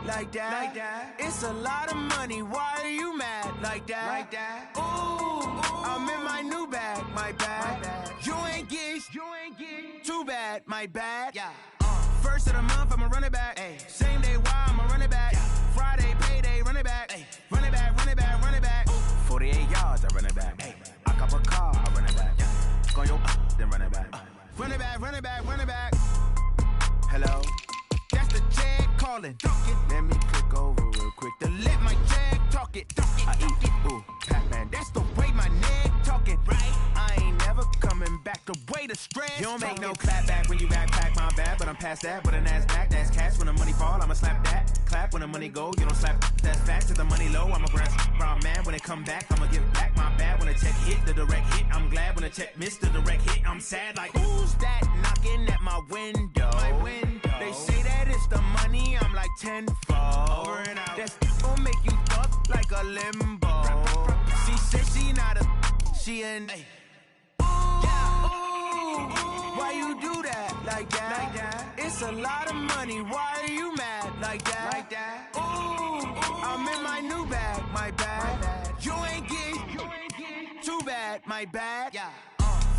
like that. It's a lot of money, why are you mad like that? Ooh, I'm in my new bag, my bad. You ain't get too bad, my bad. First of the month, I'ma run it back. Same day, why I'ma run it back. Friday, payday, run it back. Run it back, run it back, run it back. 48 yards, I run it back. I cop a car, I run it back. Go your then run it back. Run it back, run it back, run it back. Hello, that's the jag calling. Let me click over real quick to let my jag talk it. I eat it, ooh, Pac-Man. That's the way my neck talking, right? I ain't never coming back. The way the stress. You don't make no clap back when you backpack, my bad. But I'm past that with a NASDAQ. That's cash. When the money fall, I'ma slap that. Clap when the money go, you don't slap. That's facts. To the money low, I'm a ground man. When it come back, I'ma give back my bad. When the check hit, the direct hit. I'm glad when the check missed the direct hit. I'm sad like who's that knocking at my window? They say that it's the money. I'm like tenfold. Over and out. That's gon' make you fuck like a limbo. She said she not a. She an. Why you do that like that? It's a lot of money. Why are you mad like that? Ooh, I'm in my new bag, my bad. You ain't get too bad, my bad.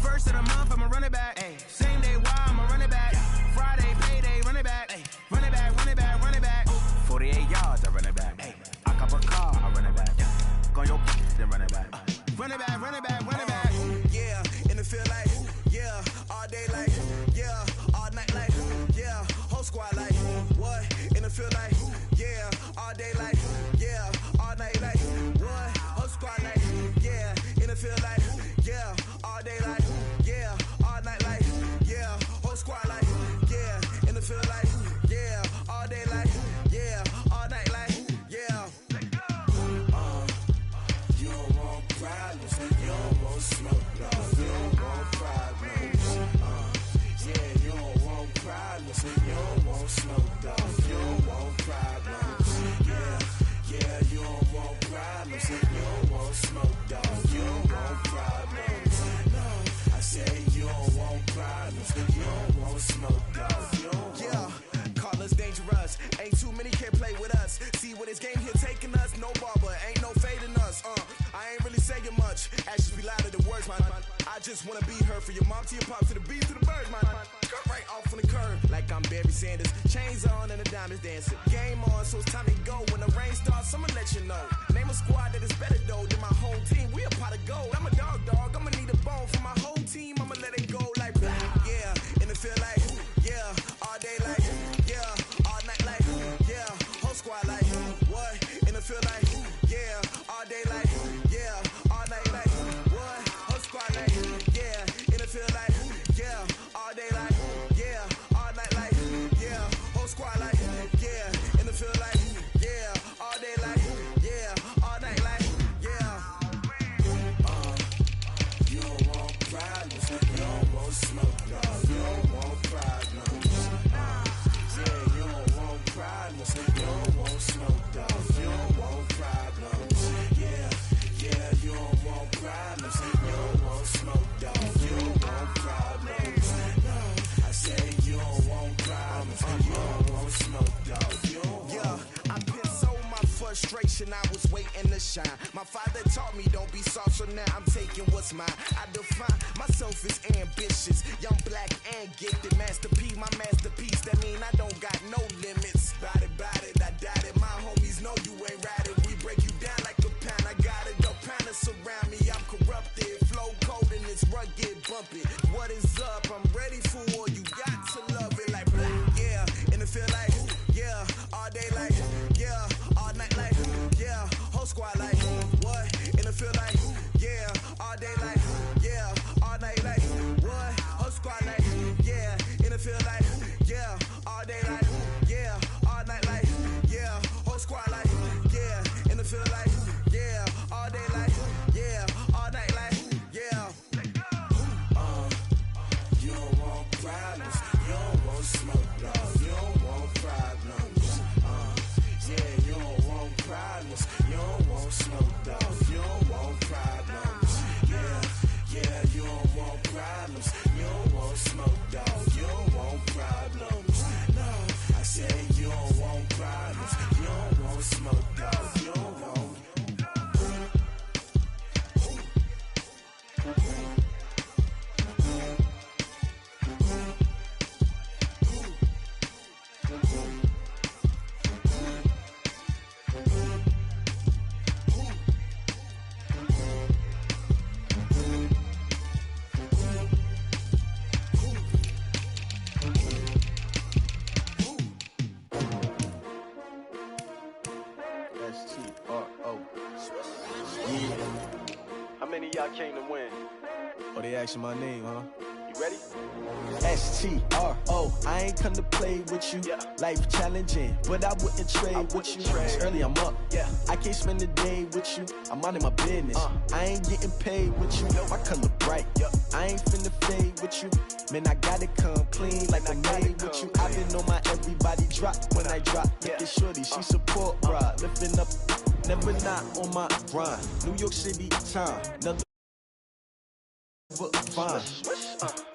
First of the month, I'ma run it back. Same day, why I'ma run it back. Friday, payday, run it back. Run it back, run it back, run it back. 48 yards, I run it back. I cop a car, I run it back. Go your then run it back. Run it back, run it back, run it back. Yeah, and it feel like, yeah, all day like, yeah, all night like, yeah, whole squad like, what? And it feel like, yeah, all day like, yeah, all night like, what? Whole squad like, yeah, and it feel like, yeah, all day like, yeah, all night like, yeah, whole squad like, yeah, and it feel like, yeah, all day like, yeah, all night like, yeah. You don't want problems, you don't want smoke, dog. You don't want problems. Yeah, you don't want problems, you don't want smoke, dog. You don't want problems. Yeah, you don't want problems, you don't want smoke, dog. You don't want problems. No, I say you don't want problems, you don't want smoke, dog. You don't want. Call us dangerous. Ain't too many can play with us. See what this game here taking us. No barber, ain't no fading us. I ain't really saying much. Actions be louder than words, man. I just wanna be heard from your mom to your pop to the beat to the birds, man. Cut right off on the curb like I'm Barry Sanders. Chains on and the diamonds dancing. Game on, so it's time to go. When the rain starts, I'ma let you know. Name a squad that is better though than my whole team. We a pot of gold. I'm a dog. I'ma need a bone for my whole team. I'ma let it go like blah. Yeah, and it feel like yeah, all day like yeah, all night like yeah, whole squad like what? And it feel like yeah, all day like yeah, all night like what? Whole squad like yeah, and it feel like yeah, all day like yeah, all night like yeah, whole squad like yeah, and it feel like yeah, all day like yeah, all night like yeah. You don't want problems, you don't want smoke, dog. You don't want problems. Yeah, you don't want problems, you don't want smoke, dog. You don't want problems. Yeah, you don't want problems, you don't want smoke, dog. You don't want problems. No, I say you don't want problems, you don't want smoke, dog. You don't want. Yeah, I've been so my frustration, I was waiting to shine. My father taught me don't be soft, so now I'm taking what's mine. I define myself as ambitious, young, black, and gifted. Master P, my masterpiece. That mean I don't got no limits. Bout it, I doubt it. My homies know you ain't ratted. We break you down like a pound. I got it, the pound to surround me. I'm corrupted, flow cold and it's rugged, bumpy. What is up? I'm ready for war. You got to love it like blah. Yeah, and it feel like yeah, all day like yeah, all night like yeah, whole squad like what? And it feel like yeah, all day like yeah, all night like what? Whole squad like yeah, and it feel like yeah, all day How many of y'all came to win? Oh, they asking my name, huh? You ready? STRO, I ain't come to play with you. Yeah. Life challenging, but I wouldn't trade with you. It's early, I'm up. Yeah. I can't spend the day with you. I'm out of my business. I ain't getting paid with you. My color bright. I ain't finna fade with you. Man, I gotta come clean like I made with you. I've been on my everybody drop when I drop. Look at shorty, she support ride. Lifting up, never not on my grind. New York City time, another fine.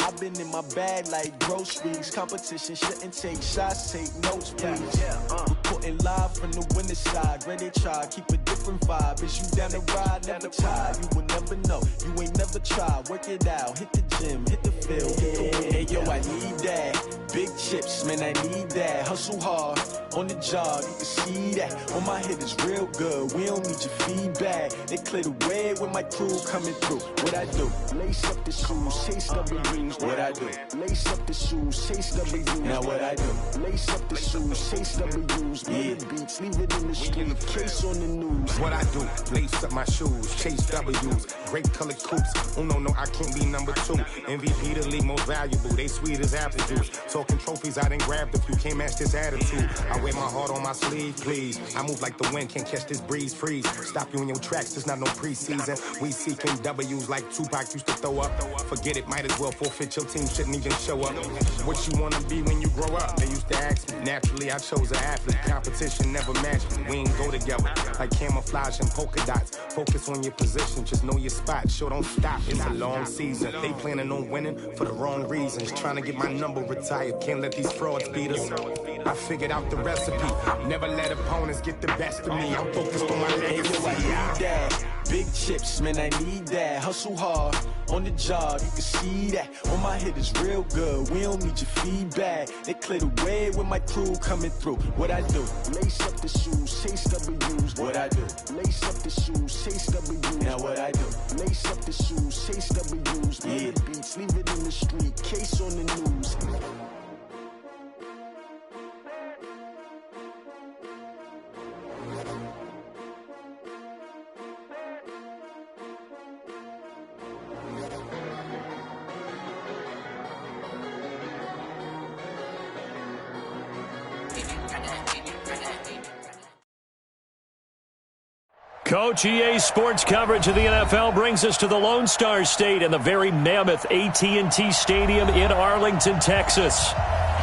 I've been in my bag like groceries. Competition shouldn't take shots, take notes, please. Reporting live from the winter side. Ready to try, keep a different vibe. Is you down the ride, never tired. You will never know, you ain't never tried. Work it out, hit the gym, hit the field, hit the win. Hey yo, I need that. Big chips, man, I need that. Hustle hard, on the job, you can see that. On my head is real good, we don't need your feedback. They clear the way with my crew coming through. What I do? Lace up the shoes, chase W's. What I do? Lace up the shoes, chase W's. Now what I do? Lace up the shoes, chase W's. Bring the beats, leave it in the street, case on the news. What I do? Lace up my shoes, chase W's. Great colored coops. Oh no, I can't be number 2. MVP the league most valuable. They sweet as apple juice. Talking trophies, I done grabbed a few. Can't match this attitude. I wear my heart on my sleeve, please. I move like the wind, can't catch this breeze. Freeze. Stop you in your tracks. There's not no preseason. We seeking W's like Tupac used to throw up. Forget it, might as well forfeit. Your team shouldn't even show up. What you wanna be when you grow up? They used to ask me. Naturally, I chose an athlete. Competition never matched me. We ain't go together like camouflage and polka dots. Focus on your position, just know your spot. Sure, don't stop. It's a long season. They planning on winning for the wrong reasons. Trying to get my number retired. Can't let these frauds beat us. I figured out the recipe. Never let opponents get the best of me. I'm focused on my legacy. I need that. Big chips, man, I need that. Hustle hard, on the job, you can see that. On my head is real good, we don't need your feedback. They clear the way with my crew coming through. What I do? Lace up the shoes, chase W's. What I do? Lace up the shoes, chase W's. Now what I do? Lace up the shoes, chase W's. Bring the beats, leave it in the street, case on the news. Coach, EA Sports coverage of the NFL brings us to the Lone Star State and the very mammoth AT&T Stadium in Arlington, Texas.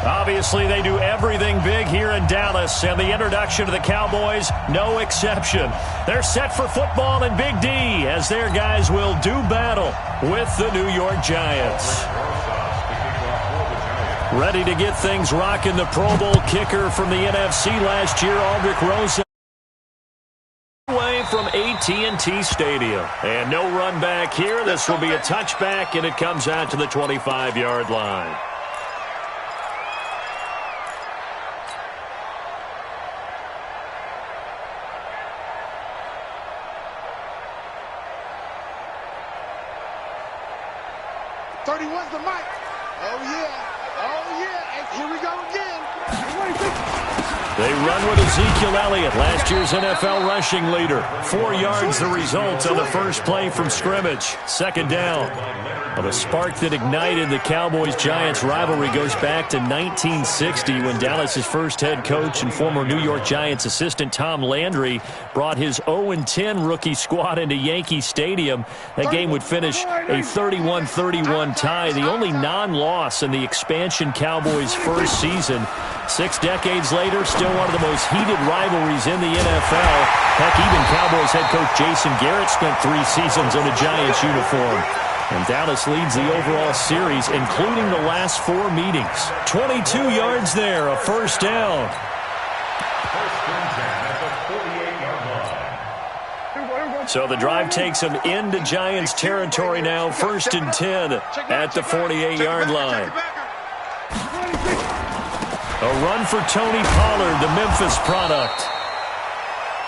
Obviously, they do everything big here in Dallas, and the introduction of the Cowboys, no exception. They're set for football in Big D as their guys will do battle with the New York Giants. Ready to get things rocking, the Pro Bowl kicker from the NFC last year, Aldrich Rosa. Away from AT&T Stadium. And no run back here. This will be a touchback, and it comes out to the 25-yard line. The mic. Oh, yeah. Oh, yeah. And here we go again. They run with Ezekiel Elliott, last year's NFL rushing leader. 4 yards the result on the first play from scrimmage. Second down. Well, the spark that ignited the Cowboys-Giants rivalry goes back to 1960 when Dallas's first head coach and former New York Giants assistant Tom Landry brought his 0-10 rookie squad into Yankee Stadium. That game would finish a 31-31 tie, the only non-loss in the expansion Cowboys' first season. 6 decades later, still one of the most heated rivalries in the NFL. Heck, even Cowboys head coach Jason Garrett spent 3 seasons in a Giants uniform. And Dallas leads the overall series, including the last 4 meetings. 22 yards there, a first down. So the drive takes them into Giants territory now, 1st and 10 at the 48-yard line. A run for Tony Pollard, the Memphis product.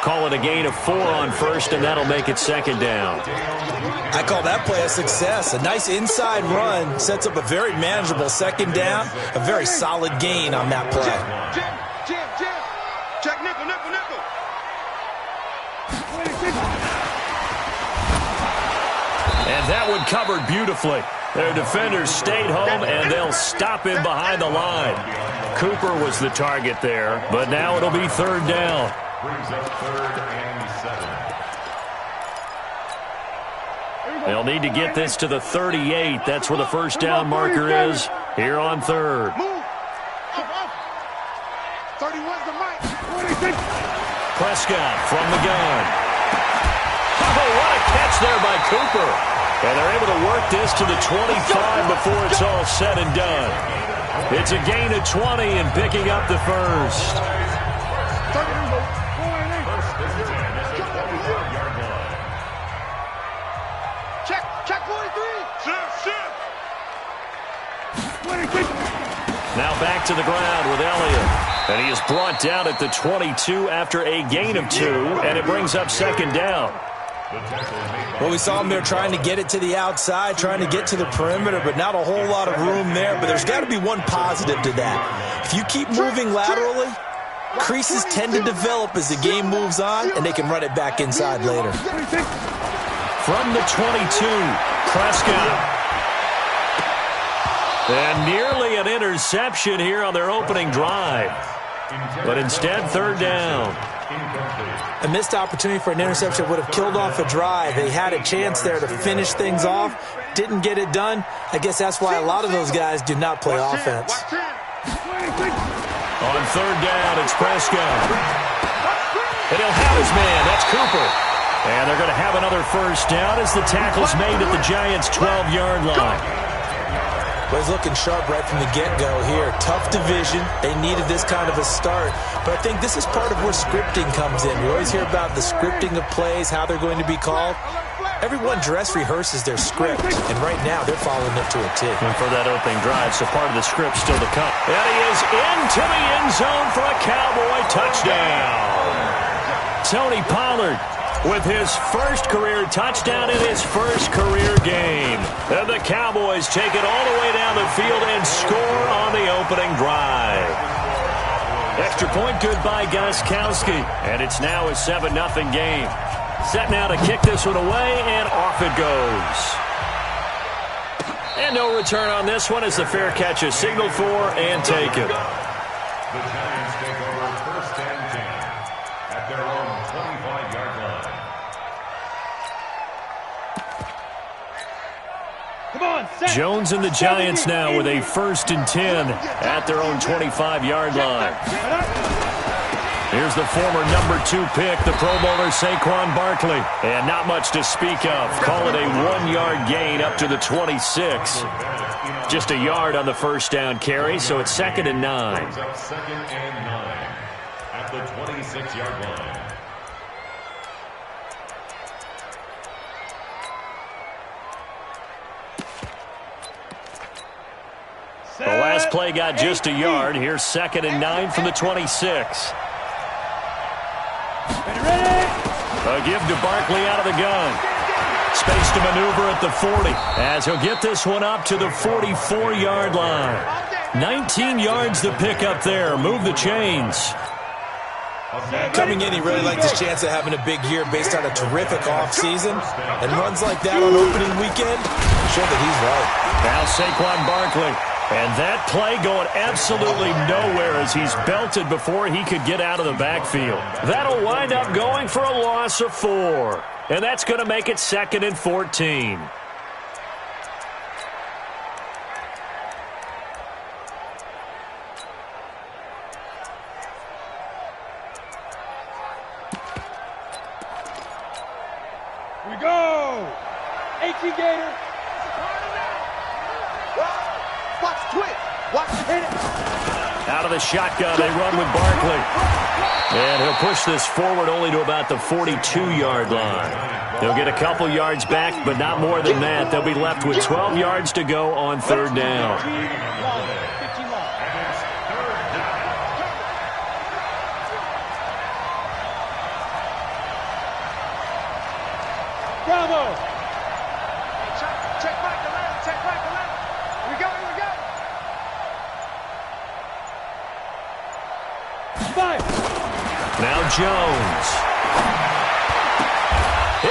Call it a gain of 4 on first, and that'll make it second down. I call that play a success. A nice inside run sets up a very manageable second down. A very solid gain on that play. Jim. Check nickel. And that one covered beautifully. Their defenders stayed home, and they'll stop him behind the line. Cooper was the target there, but now it'll be third down. Brings up 3rd and 7. They'll need to get this to the 38. That's where the first down marker is here on third. Move. Up. 31's the mic. 26. Prescott from the gun. Oh, what a catch there by Cooper. And they're able to work this to the 25 before it's all said and done. It's a gain of 20 and picking up the first. Check 43. Shift. Now back to the ground with Elliott. And he is brought down at the 22 after a gain of 2, and it brings up second down. Well, we saw him there trying to get it to the outside, trying to get to the perimeter, but not a whole lot of room there. But there's got to be one positive to that. If you keep moving laterally, creases tend to develop as the game moves on, and they can run it back inside later. From the 22, Prescott. And nearly an interception here on their opening drive. But instead, third down. A missed opportunity for an interception would have killed off a drive. They had a chance there to finish things off. Didn't get it done. I guess that's why a lot of those guys do not play offense. On third down, it's Prescott. And he'll have his man. That's Cooper. And they're going to have another first down as the tackle's made at the Giants' 12-yard line. Well, he's looking sharp right from the get-go here. Tough division. They needed this kind of a start. But I think this is part of where scripting comes in. We always hear about the scripting of plays, how they're going to be called. Everyone dress rehearses their script, and right now they're following it to a T. And for that opening drive, so part of the script still to come. And he is into the end zone for a Cowboy touchdown. Tony Pollard with his first career touchdown in his first career game. And the Cowboys take it all the way down the field and score on the opening drive. Extra point good by Gostkowski. And it's now a 7-0 game. Set now to kick this one away, and off it goes. And no return on this one as the fair catch is signaled for and taken. The Giants take over 1st and 10 at their own 25-yard line. Jones and the Giants now with a 1st and 10 at their own 25-yard line. Here's the former number 2 pick, the Pro Bowler Saquon Barkley. And not much to speak of. Call it a 1-yard gain up to the 26. Just a yard on the first down carry, so it's 2nd and 9. 2nd and 9 at the 26-yard line. The last play got just a yard. Here's 2nd and 9 from the 26. A give to Barkley out of the gun. Space to maneuver at the 40 as he'll get this one up to the 44-yard line. 19 yards to pick up there. Move the chains. Coming in, he really liked his chance of having a big year based on a terrific offseason. And runs like that on opening weekend show that he's right. Now Saquon Barkley. And that play going absolutely nowhere as he's belted before he could get out of the backfield. That'll wind up going for a loss of 4. And that's going to make it 2nd and 14. Here we go. 18 Gator. Watch twitch. Watch hit it. Out of the shotgun, they run with Barkley. And he'll push this forward only to about the 42-yard line. They'll get a couple yards back, but not more than that. They'll be left with 12 yards to go on third down. Bravo. Check back the ladder. Check back the ladder. Here we go. Here we go. Fire. Now Jones.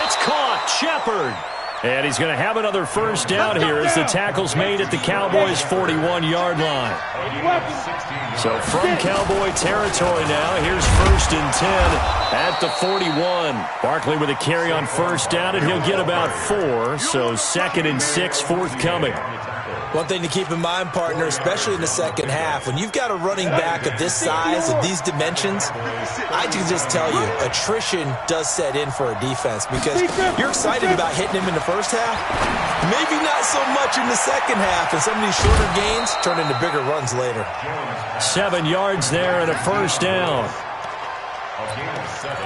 It's caught. Shepard. And he's going to have another first down here as the tackle's made at the Cowboys' 41-yard line. So from Cowboy territory now, here's 1st and 10 at the 41. Barkley with a carry on first down, and he'll get about 4. So 2nd and 6 forthcoming. One thing to keep in mind, partner, especially in the second half, when you've got a running back of this size, of these dimensions, I can just tell you, attrition does set in for a defense because you're excited about hitting him in the first half. Maybe not so much in the second half, and some of these shorter gains turn into bigger runs later. 7 yards there and a first down.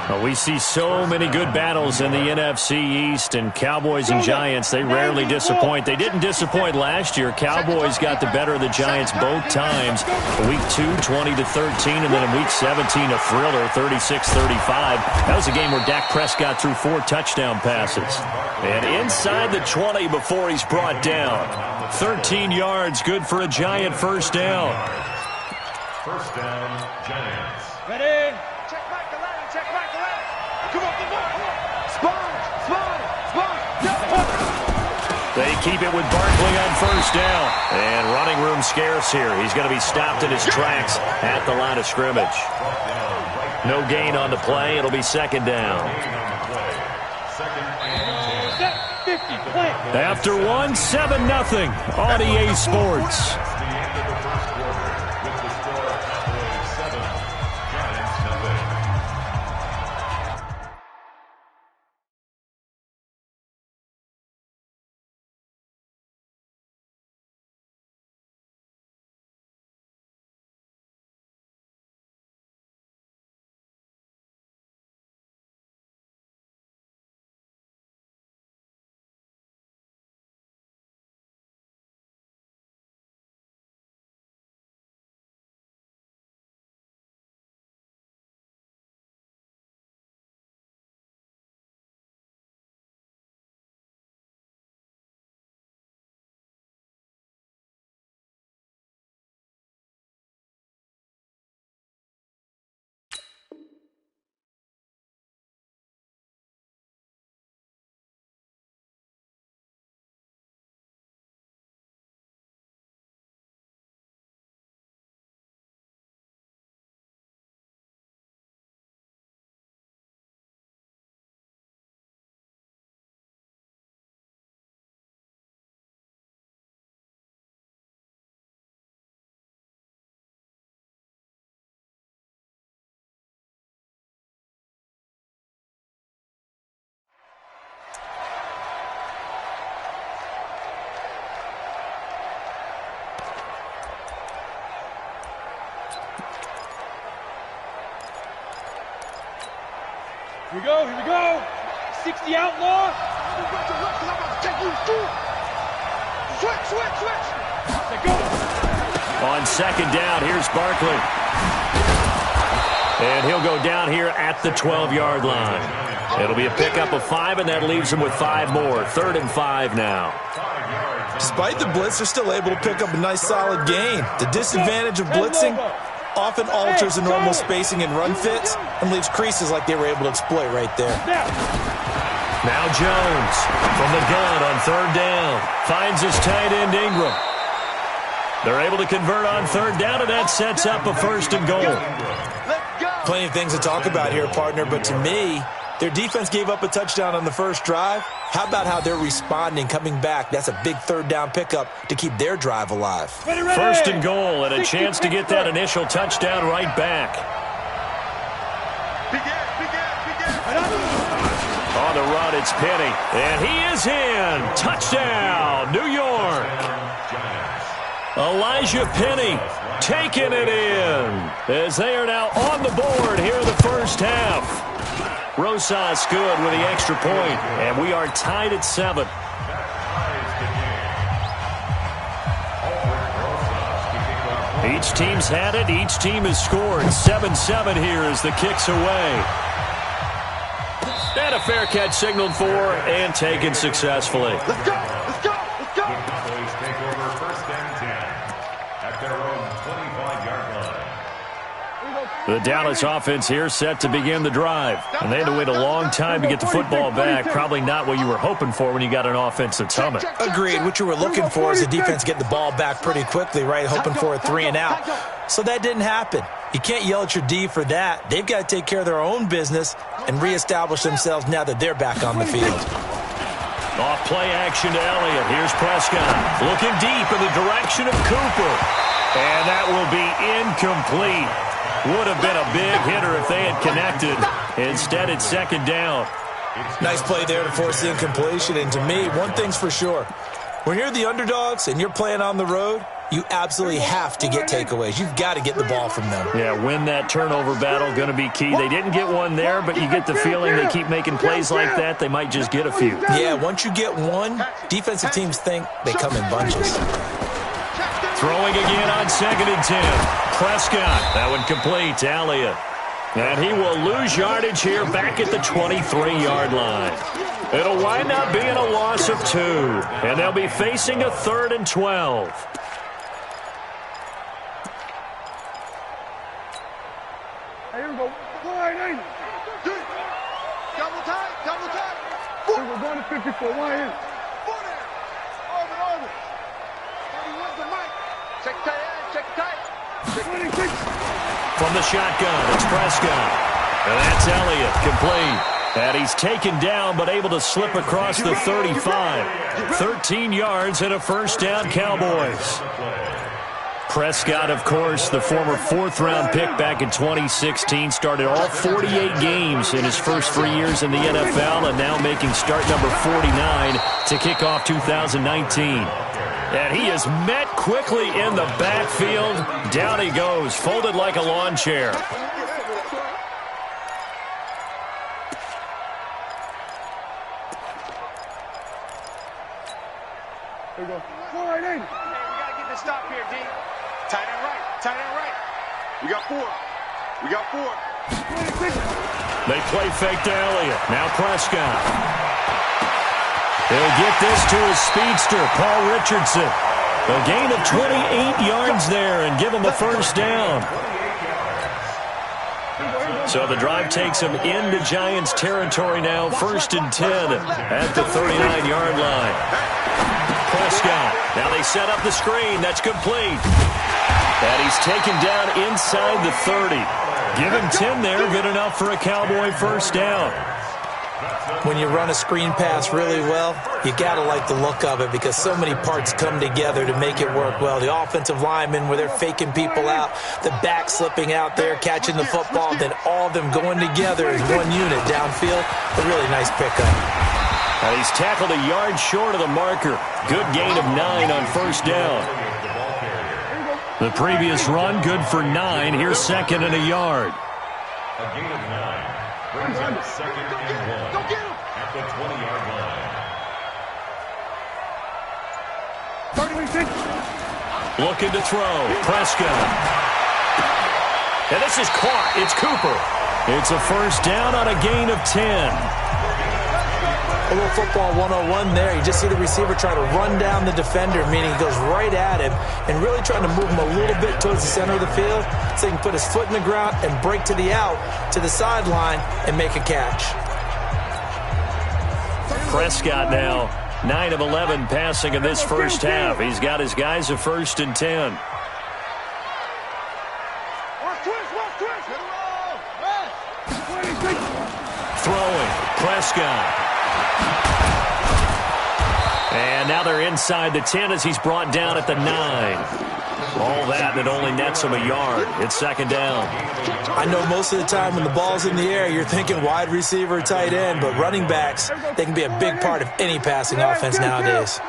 Well, we see so many good battles in the NFC East, and Cowboys and Giants, they rarely disappoint. They didn't disappoint last year. Cowboys got the better of the Giants both times. Week 2, 20-13, and then in Week 17, a thriller, 36-35. That was a game where Dak Prescott threw 4 touchdown passes. And inside the 20 before he's brought down. 13 yards, good for a Giant first down. First down, Giants. Ready? Check back the ladder. Check back the ladder. Come on, come on, come on. Spawn. They keep it with Barkley on first down. And running room scarce here. He's going to be stopped in his tracks at the line of scrimmage. No gain on the play. It'll be 2nd down. After 1, 7-0 on EA Sports. Here we go. 60 outlaw. Switch. Let go. On 2nd down, here's Barkley. And he'll go down here at the 12-yard line. It'll be a pickup of 5, and that leaves him with 5 more. 3rd and 5 now. Despite the blitz, they're still able to pick up a nice solid gain. The disadvantage of blitzing often alters the normal spacing and run fits and leaves creases like they were able to exploit right there. Now Jones from the gun on 3rd down. Finds his tight end Ingram. They're able to convert on 3rd down, and that sets up a 1st and goal. Plenty of things to talk about here, partner, but to me, their defense gave up a touchdown on the first drive. How about how they're responding, coming back? That's a big 3rd down pickup to keep their drive alive. 1st and goal, and a chance to get that initial touchdown right back. On the run, it's Penny, and he is in. Touchdown, New York. Elijah Penny taking it in as they are now on the board here in the first half. Rosas good with the extra point, and we are tied at 7. Each team's had it. Each team has scored. 7-7 here as the kick's away. And a fair catch signaled for and taken successfully. Let's go! Let's go! Let's go! The Cowboys take over 1st and 10 at their own 25-yard line. The Dallas offense here set to begin the drive. And they had to wait a long time to get the football back. Probably not what you were hoping for when you got an offense that's humming. Agreed. What you were looking for is the defense get the ball back pretty quickly, right? Hoping for a 3 and out. So that didn't happen. You can't yell at your D for that. They've got to take care of their own business and reestablish themselves now that they're back on the field. Off play action to Elliott. Here's Prescott looking deep in the direction of Cooper. And that will be incomplete. Would have been a big hitter if they had connected. Instead, it's 2nd down. Nice play there to force the incompletion. And to me, one thing's for sure. When you're the underdogs and you're playing on the road, you absolutely have to get takeaways. You've got to get the ball from them. Yeah, win that turnover battle, going to be key. They didn't get one there, but you get the feeling they keep making plays like that, they might just get a few. Yeah, once you get one, defensive teams think they come in bunches. Throwing again on 2nd and 10. Prescott, that one complete to Elliott. And he will lose yardage here back at the 23-yard line. It'll wind up being a loss of 2. And they'll be facing a 3rd and 12. Here we go. Wide in. Double tight. Double tight. We're going to 54. Wide in. Orbit. 31's the mic. Check tight. Check tight. 26. From the shotgun, it's Prescott. And that's Elliott, complete. And he's taken down, but able to slip across the 35. 13 yards and a 1st down, Cowboys. Prescott, of course, the former 4th-round pick back in 2016, started all 48 games in his first 3 years in the NFL, and now making start number 49 to kick off 2019. And he is met quickly in the backfield. Down he goes, folded like a lawn chair. Here we go. Wide in. Okay, we got to get this stop here, D. Tight end right. Tight end right. We got 4. We got 4. 26. They play fake to Elliott. Now Prescott. He'll get this to his speedster, Paul Richardson. A gain of 28 yards there and give him the 1st down. So the drive takes him into Giants territory now, 1st and 10 at the 39-yard line. Prescott. Now they set up the screen. That's complete. And he's taken down inside the 30. Give him 10 there. Good enough for a Cowboy 1st down. When you run a screen pass really well, you got to like the look of it because so many parts come together to make it work well. The offensive linemen, where they're faking people out, the back slipping out there, catching the football, then all of them going together as one unit downfield. A really nice pickup. And he's tackled a yard short of the marker. Good gain of 9 on 1st down. The previous run, good for 9. Here's 2nd and a yard. A gain of 9 brings up 2nd and 1 at the 20-yard line. 36. Looking to throw. Prescott. And this is caught. It's Cooper. It's a 1st down on a gain of 10. A little football 101 there. You just see the receiver trying to run down the defender, meaning he goes right at him and really trying to move him a little bit towards the center of the field so he can put his foot in the ground and break to the out, to the sideline, and make a catch. Prescott now 9 of 11 passing in this 1st half. He's got his guys a 1st and 10. Throwing. Prescott. And now they're inside the 10 as he's brought down at the 9. All that, and it only nets him a yard. It's 2nd down. I know most of the time when the ball's in the air, you're thinking wide receiver, tight end, but running backs, they can be a big part of any passing offense nowadays.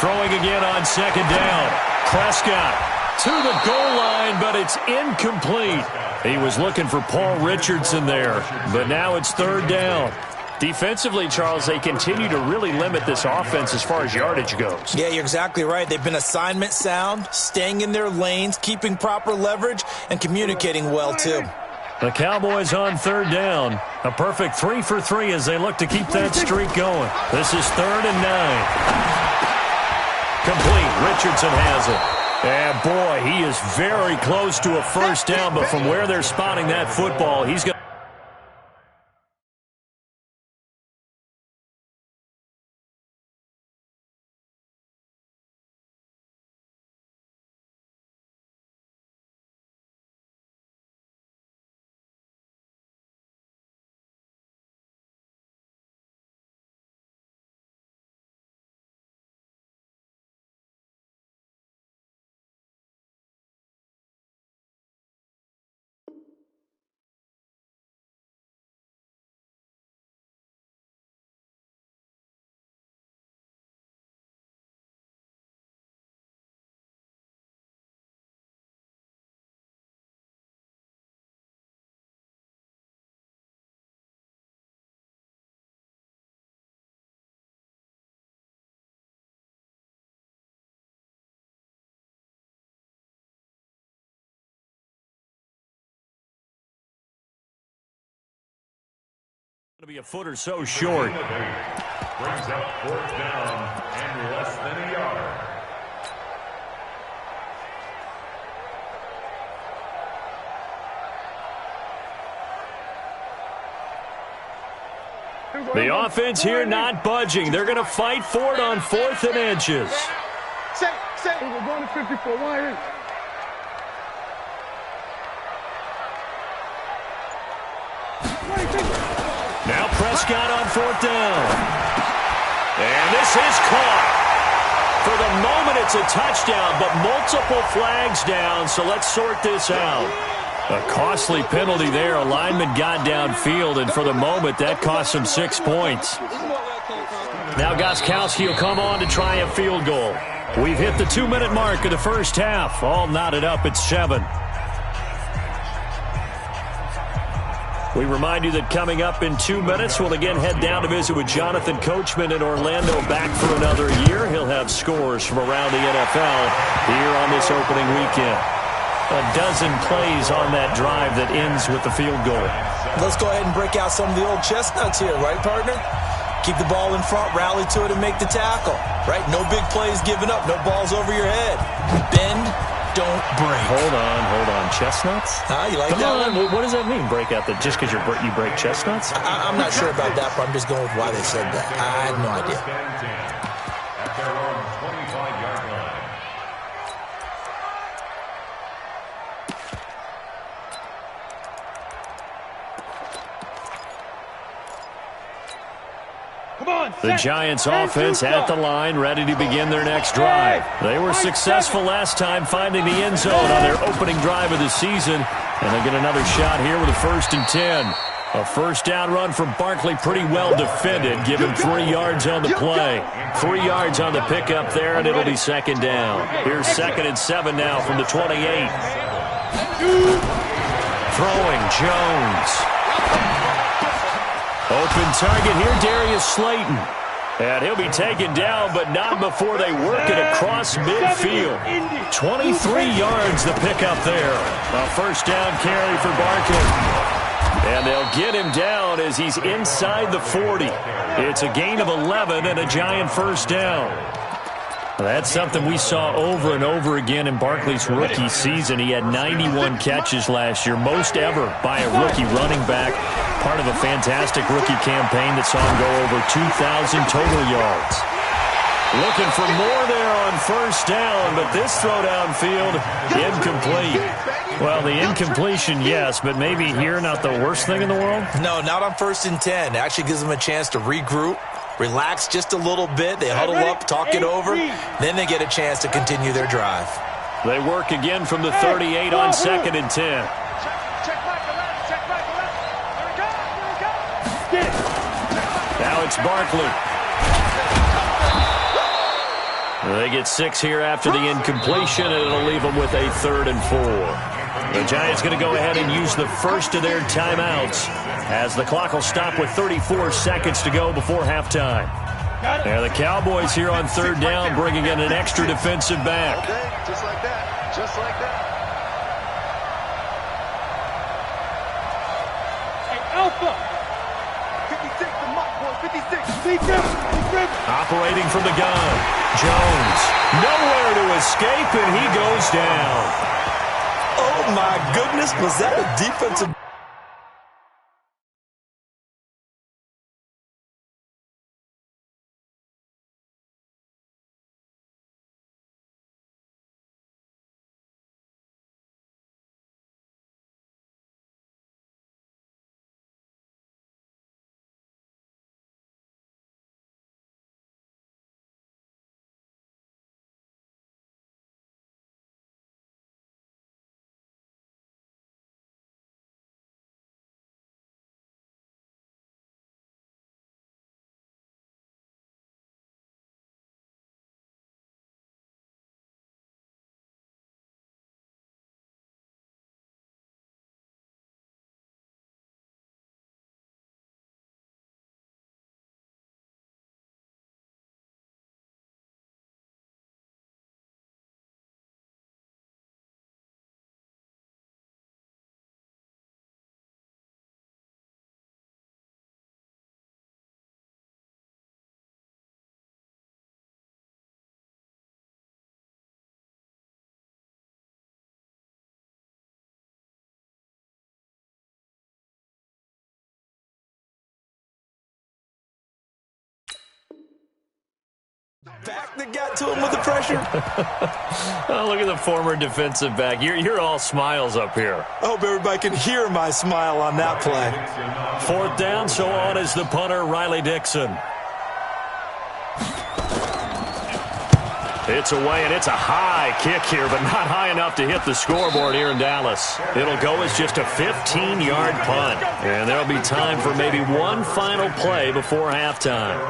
Throwing again on 2nd down. Prescott to the goal line, but it's incomplete. He was looking for Paul Richardson there, but now it's 3rd down. Defensively, Charles, they continue to really limit this offense as far as yardage goes. Yeah, you're exactly right. They've been assignment sound, staying in their lanes, keeping proper leverage, and communicating well, too. The Cowboys on third down. A perfect 3 for 3 as they look to keep that streak going. This is 3rd and 9. Complete. Richardson has it. And boy, he is very close to a first down, but from where they're spotting that football, he's going to be a foot or so short. Brings up 4th down and less than a yard. The offense here not budging. They're going to fight for it on 4th and inches. We're going to 54. Why? Now Prescott on 4th down. And this is caught. For the moment, it's a touchdown, but multiple flags down, so let's sort this out. A costly penalty there. A lineman got downfield, and for the moment, that cost him 6 points. Now Gostkowski will come on to try a field goal. We've hit the 2-minute mark of the first half. All knotted up at 7. We remind you that coming up in 2 minutes, we'll again head down to visit with Jonathan Coachman in Orlando, back for another year. He'll have scores from around the NFL here on this opening weekend. A dozen plays on that drive that ends with the field goal. Let's go ahead and break out some of the old chestnuts here, right, partner? Keep the ball in front, rally to it, and make the tackle, right? No big plays given up, no balls over your head. Bend, don't break. Hold on. Chestnuts? You like Come that on. one? What does that mean, break out? That just because you break chestnuts? I'm not sure about that, but I'm just going with why they said that. I had no idea. At their own 25-yard line. The Giants offense at the line, ready to begin their next drive. They were successful last time finding the end zone on their opening drive of the season, and they get another shot here with a 1st and 10. A first down run from Barkley, pretty well defended, given 3 yards on the play. 3 yards on the pickup there, and it'll be 2nd down. Here's 2nd and 7 now from the 28. Throwing Jones. Open target here, Darius Slayton. And he'll be taken down, but not before they work it across midfield. 23 yards the pickup there. A first down carry for Barkley. And they'll get him down as he's inside the 40. It's a gain of 11 and a Giant first down. That's something we saw over and over again in Barkley's rookie season. He had 91 catches last year, most ever by a rookie running back. Part of a fantastic rookie campaign that saw him go over 2,000 total yards. Looking for more there on first down, but this throw downfield, incomplete. Well, the incompletion, yes, but maybe here not the worst thing in the world? No, not on 1st and 10. It actually gives them a chance to regroup, relax just a little bit. They huddle up, talk it over, then they get a chance to continue their drive. They work again from the 38 on 2nd and 10. Now it's Barkley. They get 6 here after the incompletion, and it'll leave them with a 3rd and 4. The Giants going to go ahead and use the first of their timeouts as the clock will stop with 34 seconds to go before halftime. And the Cowboys here on 3rd down bringing in an extra defensive back. Okay, just like that. Just like that. Operating from the gun. Jones. Nowhere to escape, and he goes down. Oh, my goodness. Was that a defensive... Back that got to him with the pressure. Oh, look at the former defensive back. You're all smiles up here. I hope everybody can hear my smile on that play. 4th down, so on is the punter, Riley Dixon. It's away, and it's a high kick here, but not high enough to hit the scoreboard here in Dallas. It'll go as just a 15-yard punt, and there'll be time for maybe one final play before halftime.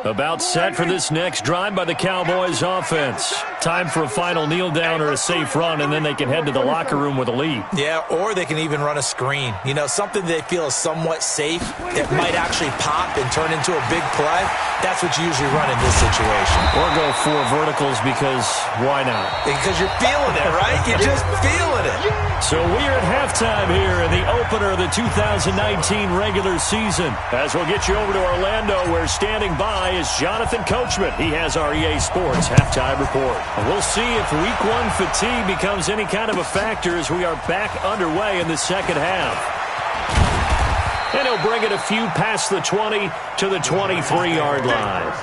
About set for this next drive by the Cowboys offense. Time for a final kneel down or a safe run, and then they can head to the locker room with a lead. Yeah, or they can even run a screen. You know, something they feel is somewhat safe that might actually pop and turn into a big play. That's what you usually run in this situation. Or go 4 verticals because why not? Because you're feeling it, right? You're just feeling it. So we're at halftime here in the opener of the 2019 regular season. As we'll get you over to Orlando, where standing by is Jonathan Coachman. He has our EA Sports halftime report. And we'll see if Week 1 fatigue becomes any kind of a factor as we are back underway in the second half. And he'll bring it a few past the 20 to the 23-yard line.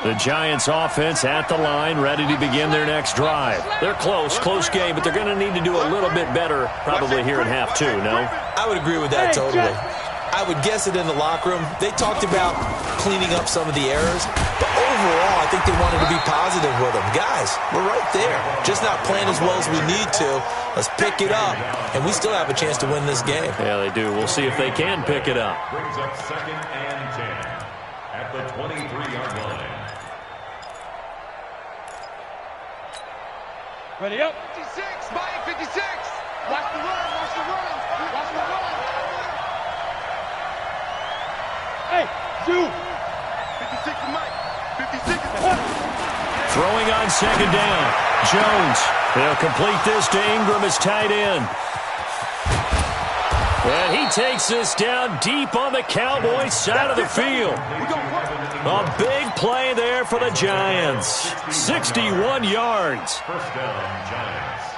The Giants offense at the line, ready to begin their next drive. They're close game, but they're going to need to do a little bit better probably here in half 2, no? I would agree with that totally. I would guess it in the locker room. They talked about cleaning up some of the errors, but overall, I think they wanted to be positive with them. Guys, we're right there. Just not playing as well as we need to. Let's pick it up, and we still have a chance to win this game. Yeah, they do. We'll see if they can pick it up. Brings up 2nd and 10 at the 23-yard line. Ready up. 56, Mike, 56. Watch the run, watch the run, watch the run. Hey, shoot. 56 to Mike, 56 to Throwing on 2nd down. Jones. They'll complete this to Ingram as tight end. And he takes this down deep on the Cowboys side of the field. A big play there for the Giants. 61 yards. First down, Giants.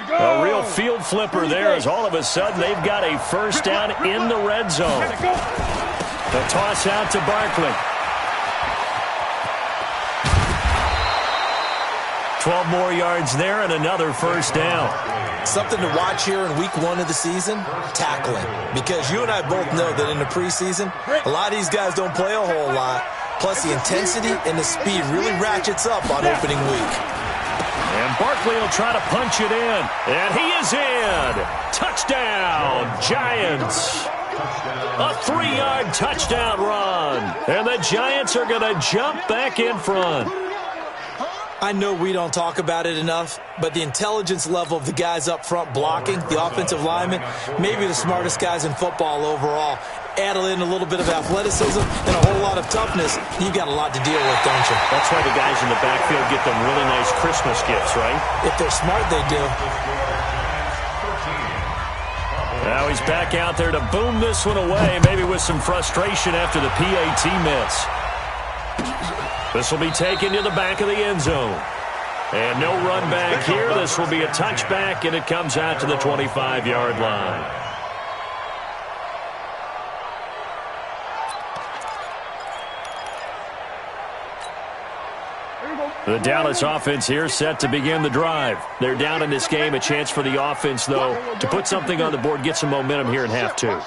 A real field flipper there as all of a sudden they've got a first down in the red zone. The toss out to Barkley. 12 more yards there and another first down. Something to watch here in Week 1 of the season, tackling. Because you and I both know that in the preseason, a lot of these guys don't play a whole lot. Plus, the intensity and the speed really ratchets up on opening week. And Barkley will try to punch it in. And he is in. Touchdown, Giants. A 3-yard touchdown run. And the Giants are going to jump back in front. I know we don't talk about it enough, but the intelligence level of the guys up front blocking, the offensive linemen, maybe the smartest guys in football overall. Add in a little bit of athleticism and a whole lot of toughness, you got a lot to deal with, don't you? That's why the guys in the backfield get them really nice Christmas gifts, right? If they're smart, they do. Now he's back out there to boom this one away, maybe with some frustration after the PAT miss. This will be taken to the back of the end zone. And no run back here. This will be a touchback, and it comes out to the 25-yard line. The Dallas offense here set to begin the drive. They're down in this game. A chance for the offense, though, to put something on the board, get some momentum here in half two.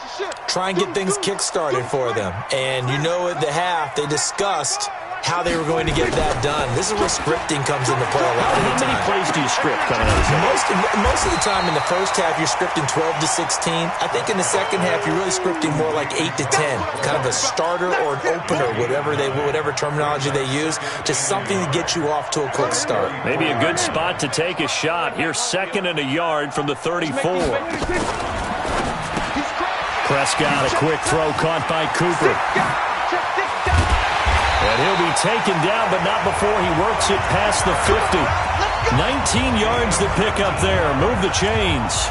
Try and get things kick-started for them. And you know at the half, they discussed how they were going to get that done. This is where scripting comes into play a lot of the time. How many plays do you script coming out of this? Most of the time in the first half, you're scripting 12 to 16. I think in the second half, you're really scripting more like 8 to 10. Kind of a starter or an opener, whatever terminology they use. Just something to get you off to a quick start. Maybe a good spot to take a shot. Here's 2nd and a yard from the 34. Prescott, a quick throw caught by Cooper. And he'll be taken down, but not before he works it past the 50. 19 yards to pick up there. Move the chains.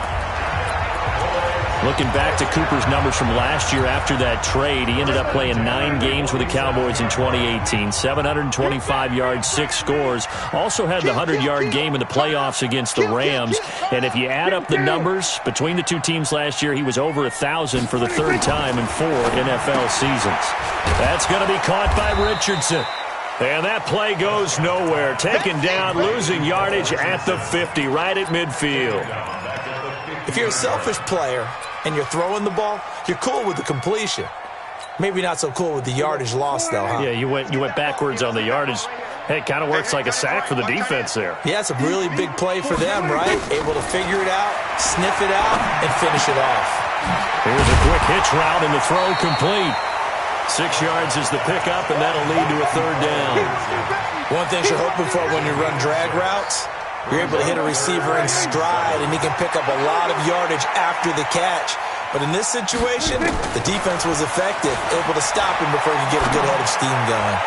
Looking back to Cooper's numbers from last year after that trade, he ended up playing 9 games with the Cowboys in 2018. 725 yards, 6 scores. Also had the 100-yard game in the playoffs against the Rams. And if you add up the numbers between the two teams last year, he was over 1,000 for the 3rd time in 4 NFL seasons. That's going to be caught by Richardson. And that play goes nowhere. Taken down, losing yardage at the 50, right at midfield. If you're a selfish player and you're throwing the ball, you're cool with the completion. Maybe not so cool with the yardage loss, though, huh? Yeah, you went backwards on the yardage. Hey, it kind of works like a sack for the defense there. Yeah, it's a really big play for them, right? Able to figure it out, sniff it out, and finish it off. Here's a quick hitch route, and the throw complete. 6 yards is the pickup, and that'll lead to a 3rd down. One thing you're hoping for when you run drag routes, you're able to hit a receiver in stride, and he can pick up a lot of yardage after the catch. But in this situation, the defense was effective, able to stop him before he could get a good head of steam going.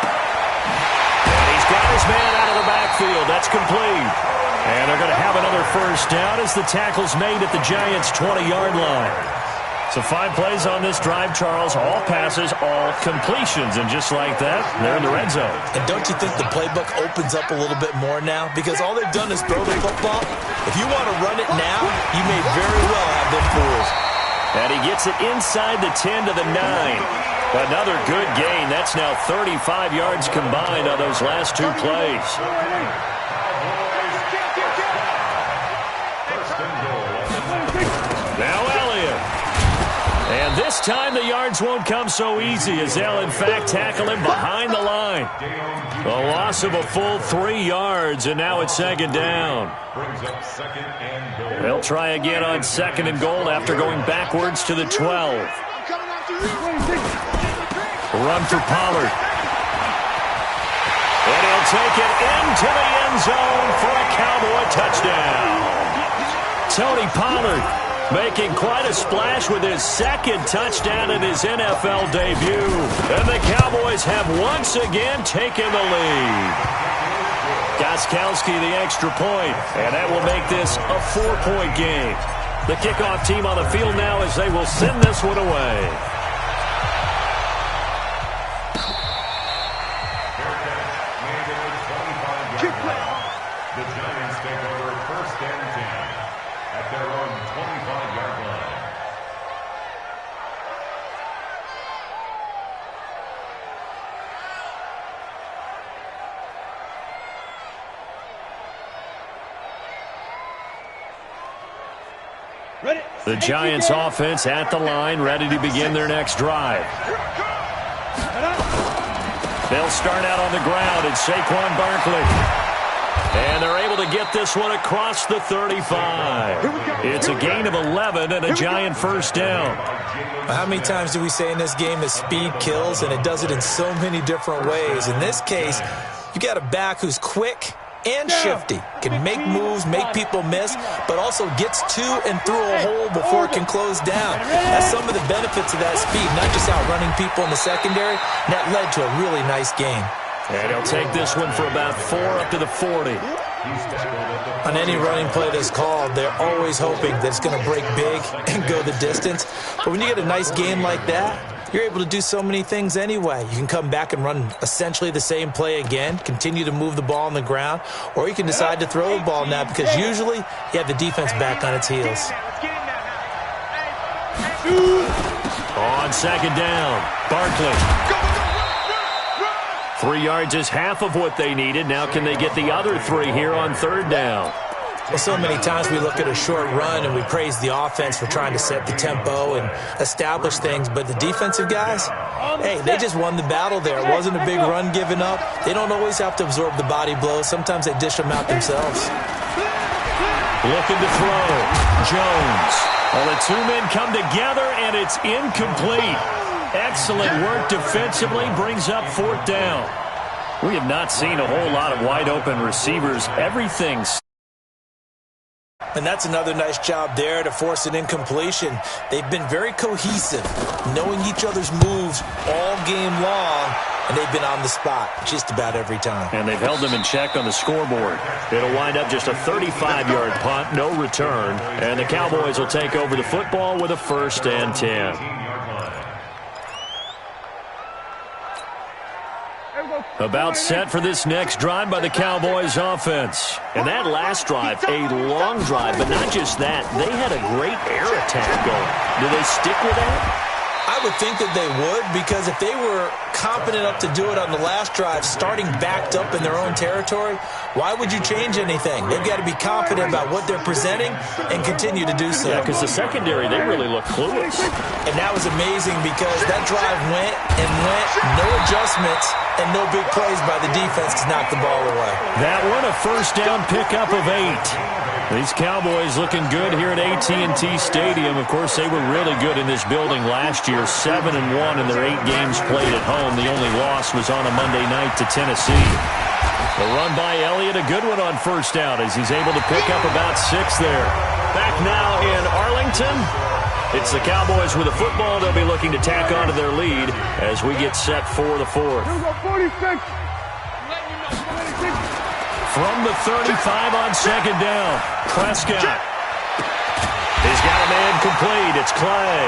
And he's got his man out of the backfield. That's complete. And they're going to have another 1st down as the tackle's made at the Giants' 20-yard line. So 5 plays on this drive, Charles. All passes, all completions. And just like that, they're in the red zone. And don't you think the playbook opens up a little bit more now? Because all they've done is throw the football. If you want to run it now, you may very well have them fooled. And he gets it inside the 10 to the 9. Another good gain. That's now 35 yards combined on those last 2 plays. Now Elliott. And this time the yards won't come so easy as they'll, in fact, tackle him behind the line. A loss of a full 3 yards, and now it's 2nd down. They'll try again on 2nd and goal after going backwards to the 12. Run for Pollard. And he'll take it into the end zone for a Cowboy touchdown. Tony Pollard making quite a splash with his 2nd touchdown in his NFL debut. And the Cowboys have once again taken the lead. Gostkowski the extra point, and that will make this a 4-point game. The kickoff team on the field now as they will send this one away. The Giants take over 1st and 10 at their own 25-yard line. The Giants offense at the line, ready to begin their next drive. They'll start out on the ground at Saquon Barkley. And they're able to get this one across the 35. It's a gain of 11 and a Giant 1st down. How many times do we say in this game that speed kills, and it does it in so many different ways? In this case, you got a back who's quick, and shifty. Can make moves, make people miss, but also gets to and through a hole before it can close down. That's some of the benefits of that speed, not just outrunning people in the secondary. And that led to a really nice game. And he'll take this one for about 4 up to the 40. On any running play that's called, they're always hoping that it's going to break big and go the distance. But when you get a nice game like that, you're able to do so many things anyway. You can come back and run essentially the same play again, continue to move the ball on the ground, or you can decide to throw the ball now because usually you have the defense back on its heels. On second down, Barkley. 3 yards is half of what they needed. Now can they get the other 3 here on third down? Well, so many times we look at a short run and we praise the offense for trying to set the tempo and establish things, but the defensive guys, hey, they just won the battle there. It wasn't a big run given up. They don't always have to absorb the body blows. Sometimes they dish them out themselves. Looking to throw. Jones. Well, the 2 men come together, and it's incomplete. Excellent work defensively, brings up 4th down. We have not seen a whole lot of wide-open receivers. Everything's... And that's another nice job there to force an incompletion. They've been very cohesive, knowing each other's moves all game long, and they've been on the spot just about every time. And they've held them in check on the scoreboard. It'll wind up just a 35-yard punt, no return, and the Cowboys will take over the football with a 1st and 10. About set for this next drive by the Cowboys offense. And that last drive, a long drive, but not just that. They had a great air attack going. Do they stick with that? I would think that they would, because if they were confident enough to do it on the last drive, starting backed up in their own territory, why would you change anything? They've got to be confident about what they're presenting and continue to do so. Yeah, because the secondary, they really look clueless. And that was amazing because that drive went and went, no adjustments, and no big plays by the defense to knock the ball away. That one, a 1st down pickup of 8. These Cowboys looking good here at AT&T Stadium. Of course, they were really good in this building last year, 7-1 in their 8 games played at home. The only loss was on a Monday night to Tennessee. The run by Elliott, a good one on 1st down as he's able to pick up about 6 there. Back now in Arlington. It's the Cowboys with the football. They'll be looking to tack onto their lead as we get set for the 4th. From the 35 on second down, Prescott. He's got a man complete. It's Clay.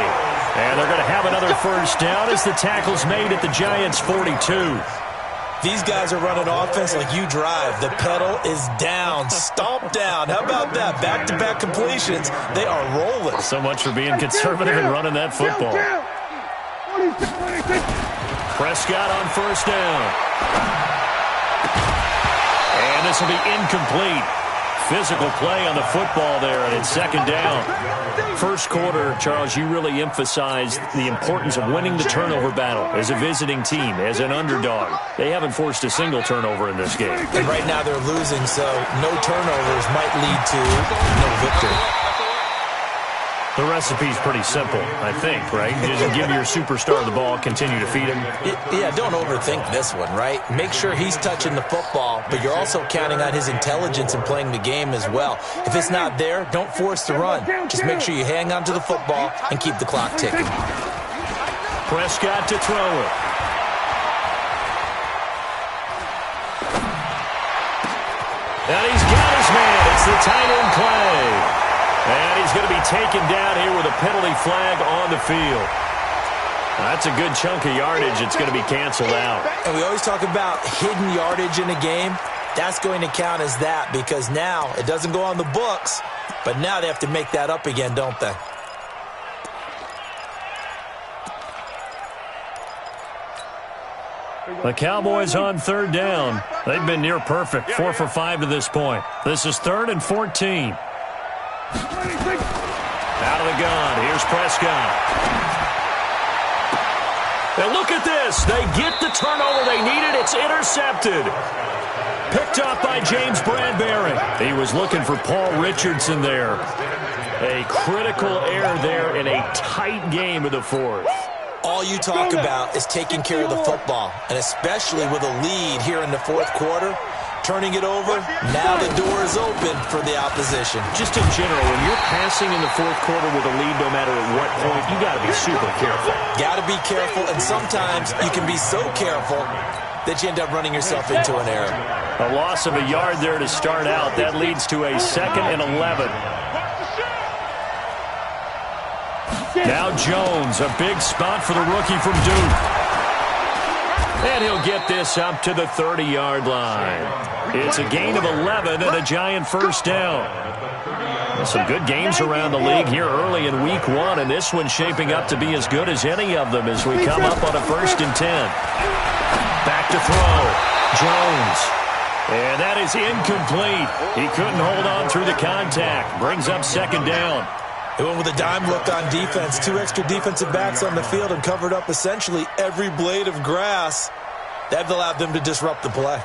And they're going to have another 1st down as the tackle's made at the Giants' 42. These guys are running offense like you drive. The pedal is down, stomp down. How about that? Back-to-back completions. They are rolling. So much for being conservative and running that football. Prescott on 1st down. And this will be incomplete. Physical play on the football there, and it's 2nd down. First quarter, Charles, you really emphasized the importance of winning the turnover battle as a visiting team, as an underdog. They haven't forced a single turnover in this game. And right now they're losing, so no turnovers might lead to no victory. The recipe's pretty simple, I think, right? You just give your superstar the ball, continue to feed him. Yeah, don't overthink this one, right? Make sure he's touching the football, but you're also counting on his intelligence in playing the game as well. If it's not there, don't force the run. Just make sure you hang on to the football and keep the clock ticking. Prescott to throw it. And he's got his man. It's the tight end Clay. And he's going to be taken down here with a penalty flag on the field. That's a good chunk of yardage. It's going to be canceled out. And we always talk about hidden yardage in a game. That's going to count as that because now it doesn't go on the books, but now they have to make that up again, don't they? The Cowboys on 3rd down. They've been near perfect, 4 for 5 to this point. This is 3rd and 14. Out of the gun, here's Prescott. Now look at this. They get the turnover they needed. It's intercepted. Picked up by James Bradbury. He was looking for Paul Richardson there. A critical error there in a tight game of the 4th. All you talk about is taking care of the football, and especially with a lead here in the 4th quarter. turning it over. Now the door is open for the opposition. Just in general, when you're passing in the fourth quarter with a lead, no matter at what point, you got to be super careful. Got to be careful, and sometimes you can be so careful that you end up running yourself into an error. A loss of a yard there to start out. That leads to a 2nd and 11. Now Jones, a big spot for the rookie from Duke. And he'll get this up to the 30-yard line. It's a gain of 11 and a Giant first down. Some good games around the league here early in week 1, and this one's shaping up to be as good as any of them as we come up on a 1st and 10. Back to throw. Jones. And that is incomplete. He couldn't hold on through the contact. Brings up 2nd down. They went with a dime look on defense. 2 extra defensive backs on the field and covered up essentially every blade of grass. That allowed them to disrupt the play.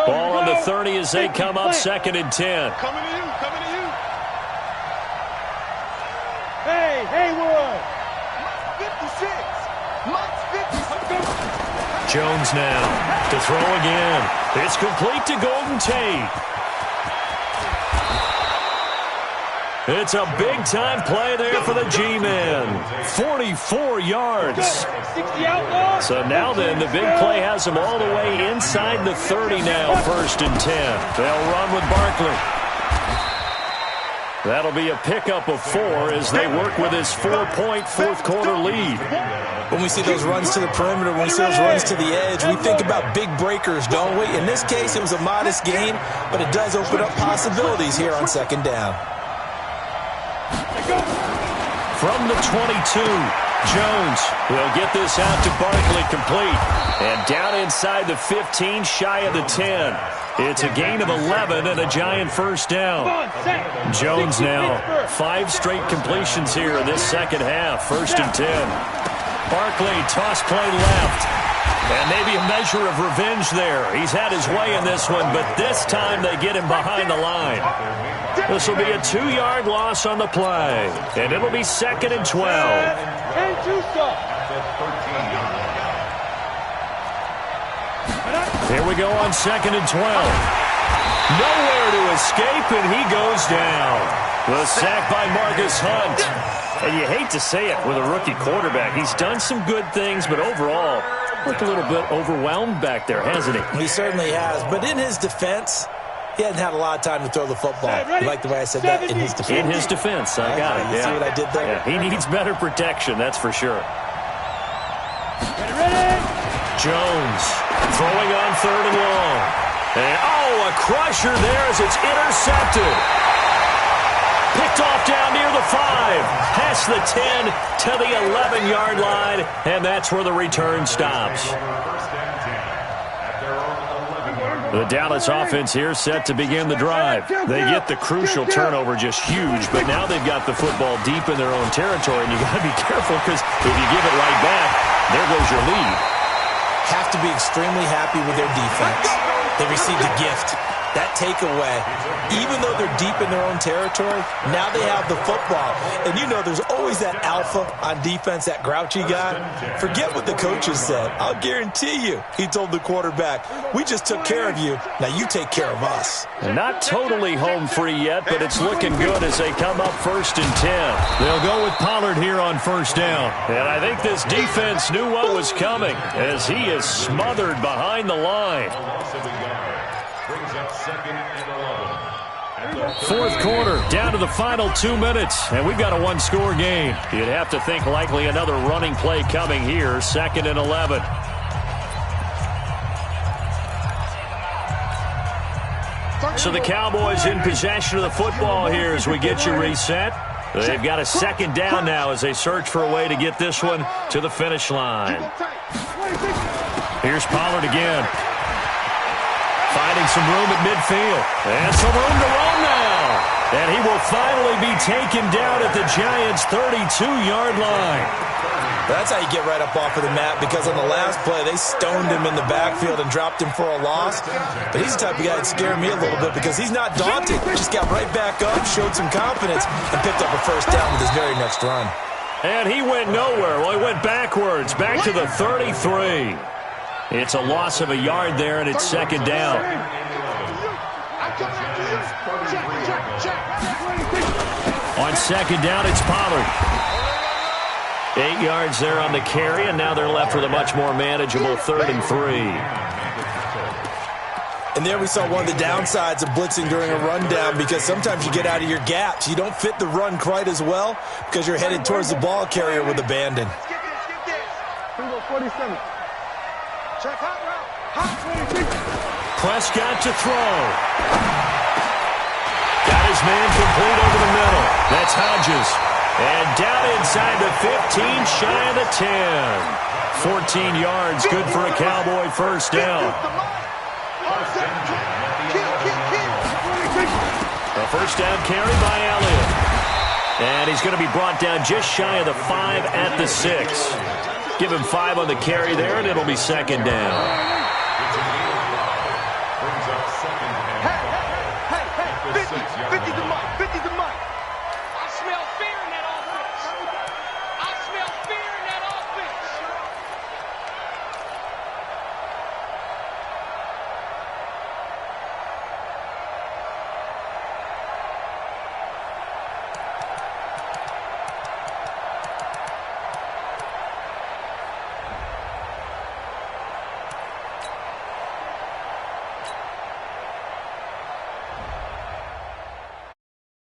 Ball on the 30 as they come up 2nd and 10. Coming to you, coming to you. Hey, Haywood. 56. Mike's 56. Jones now to throw again. It's complete to Golden Tate. It's a big-time play there for the G-Men. 44 yards. So now then, the big play has them all the way inside the 30 now, 1st and 10. They'll run with Barkley. That'll be a pickup of 4 as they work with his 4-point fourth-quarter lead. When we see those runs to the perimeter, when we see those runs to the edge, we think about big breakers, don't we? In this case, it was a modest gain, but it does open up possibilities here on 2nd down. From the 22, Jones will get this out to Barkley complete. And down inside the 15, shy of the 10. It's a gain of 11 and a Giant first down. Jones now 5 straight completions here in this 2nd half. 1st and 10. Barkley toss play left. And maybe a measure of revenge there. He's had his way in this one, but this time they get him behind the line. This will be a 2-yard loss on the play. And it'll be 2nd and 12. Here we go on 2nd and 12. Nowhere to escape, and he goes down. The sack by Marcus Hunt. And you hate to say it with a rookie quarterback. He's done some good things, but overall, looked a little bit overwhelmed back there, hasn't he? He certainly has. But in his defense, he hasn't had a lot of time to throw the football. You like the way I said that? In his defense. In his defense, I got it. You see what I did there? Yeah, he needs better protection, that's for sure. Jones throwing on 3rd and long. And, a crusher there as it's intercepted. Picked off down near the 5. Past the 10 to the 11-yard line. And that's where the return stops. The Dallas offense here set to begin the drive. They get the crucial turnover, just huge, but now they've got the football deep in their own territory, and you got to be careful because if you give it right back, there goes your lead. Have to be extremely happy with their defense. They received a gift. That takeaway, even though they're deep in their own territory, now they have the football. And you know there's always that alpha on defense, that grouchy guy. Forget what the coaches said. I'll guarantee you, he told the quarterback, we just took care of you. Now you take care of us. Not totally home free yet, but it's looking good as they come up 1st and 10. They'll go with Pollard here on 1st down. And I think this defense knew what was coming as he is smothered behind the line. Fourth quarter, down to the final 2 minutes, and we've got a 1-score game. You'd have to think likely another running play coming here, 2nd and 11. So the Cowboys in possession of the football here as we get you reset. They've got a 2nd down now as they search for a way to get this one to the finish line. Here's Pollard again. Finding some room at midfield. And some room to roam now. And he will finally be taken down at the Giants' 32-yard line. That's how you get right up off of the mat, because on the last play, they stoned him in the backfield and dropped him for a loss. But he's the type of guy that scared me a little bit because he's not daunted. Just got right back up, showed some confidence, and picked up a 1st down with his very next run. And he went nowhere. Well, he went backwards, back to the 33. It's a loss of a yard there, and it's second down. On second down, it's Pollard. 8 yards there on the carry, and now they're left with a much more manageable 3rd and 3. And there we saw one of the downsides of blitzing during a rundown, because sometimes you get out of your gaps. You don't fit the run quite as well because you're headed towards the ball carrier with abandon. Prescott to throw. Got his man complete over the middle. That's Hodges. And down inside the 15, shy of the 10. 14 yards, good for a Cowboy first down. A first down carry by Elliott. And he's going to be brought down just shy of the 5 at the 6. Give him 5 on the carry there, and it'll be second down.